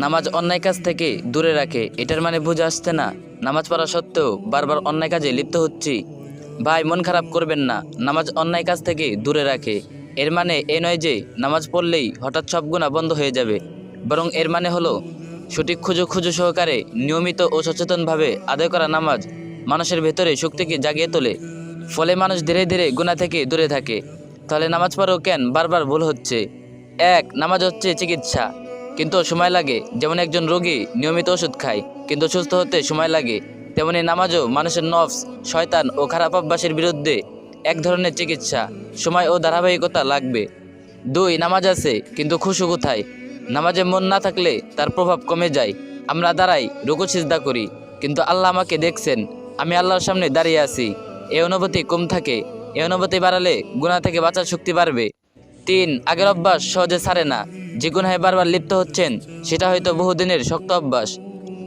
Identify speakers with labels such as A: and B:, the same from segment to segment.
A: নামাজ অন্যায় কাজ থেকে দূরে রাখে, এটার মানে বুঝে আসছে না নামাজ পড়া সত্ত্বেও বারবার অন্যায় কাজে লিপ্ত হচ্ছি। ভাই মন খারাপ করবেন না, নামাজ অন্যায় কাজ থেকে দূরে রাখে। এর মানে এ নয় যে নামাজ পড়লেই হঠাৎ সব গুনাহ বন্ধ হয়ে যাবে, বরং এর মানে হলো সঠিক খুঁজো সহকারে নিয়মিত ও সচেতনভাবে আদায় করা নামাজ মানুষের ভেতরে শক্তিকে জাগিয়ে তোলে। ফলে মানুষ ধীরে ধীরে গুনাহ থেকে দূরে থাকে। তাহলে নামাজ পড়াও কেন বারবার ভুল হচ্ছে? এক, নামাজ হচ্ছে চিকিৎসা, কিন্তু সময় লাগে। যেমন একজন রোগী নিয়মিত ওষুধ খায়, কিন্তু সুস্থ হতে সময় লাগে, তেমনি নামাজও মানুষের নফস, শয়তান ও খারাপ অভ্যাসের বিরুদ্ধে এক ধরনের চিকিৎসা, সময় ও ধারাবাহিকতা লাগবে। দুই, নামাজ আছে কিন্তু খুশু কোথায়? নামাজে মন না থাকলে তার প্রভাব কমে যায়। আমরা দাঁড়াই, রুকু সিজদা করি, কিন্তু আল্লাহ আমাকে দেখছেন, আমি আল্লাহর সামনে দাঁড়িয়ে আছি, এই অনুভূতি কম থাকে। এই অনুভূতি বাড়ালে গুনাহ থেকে বাঁচার শক্তি বাড়বে। তিন, আগের অভ্যাস সহজে ছাড়ে না। যে গুনাহে বারবার লিপ্ত হচ্ছেন সেটা হয়তো বহুদিনের শক্ত অভ্যাস।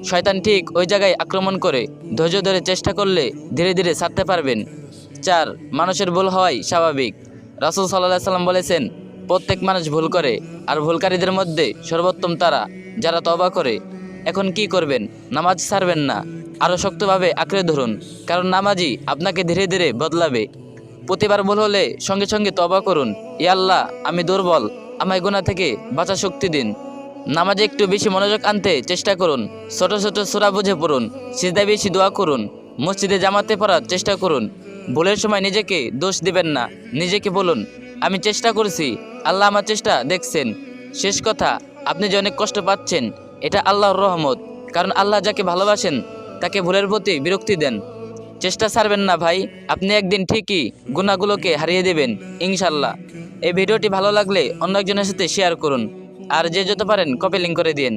A: শয়তান ঠিক ওই জায়গায় আক্রমণ করে, ধৈর্য ধরে চেষ্টা করলে ধীরে ধীরে ছাড়তে পারবেন। চার, মানুষের ভুল হওয়াই স্বাভাবিক। রাসূল সাল্লাল্লাহু আলাইহি সাল্লাম বলেছেন, প্রত্যেক মানুষ ভুল করে, আর ভুলকারীদের মধ্যে সর্বোত্তম তারা যারা তওবা করে। এখন কি করবেন? নামাজ ছাড়বেন না, আরও শক্তভাবে আঁকড়ে ধরুন, কারণ নামাজই আপনাকে ধীরে ধীরে বদলাবে। প্রতিবার ভুল হলে সঙ্গে সঙ্গে তওবা করুন, ইয়া আল্লাহ আমি দুর্বল, আমায় গুনাহ থেকে বাঁচার শক্তি দিন। নামাজে একটু বেশি মনোযোগ আনতে চেষ্টা করুন, ছোট ছোট সূরা বুঝে পড়ুন, সিজদায় বেশি দোয়া করুন, মসজিদে জামাতে পড়ার চেষ্টা করুন। ভুলের সময় নিজেকে দোষ দিবেন না, নিজেকে বলুন আমি চেষ্টা করছি, আল্লাহ আমার চেষ্টা দেখছেন। শেষ কথা, আপনি যে অনেক কষ্ট পাচ্ছেন এটা আল্লাহর রহমত, কারণ আল্লাহ যাকে ভালোবাসেন তাকে ভুলের প্রতি বিরক্তি দেন। চেষ্টা ছাড়বেন না ভাই, আপনি একদিন ঠিকই গুনাহগুলোকে হারিয়ে দেবেন ইনশাল্লাহ। এই ভিডিওটি ভালো লাগলে অন্য একজনের সাথে শেয়ার করুন, আর যে যত পারেন কপি লিংক করে দিন।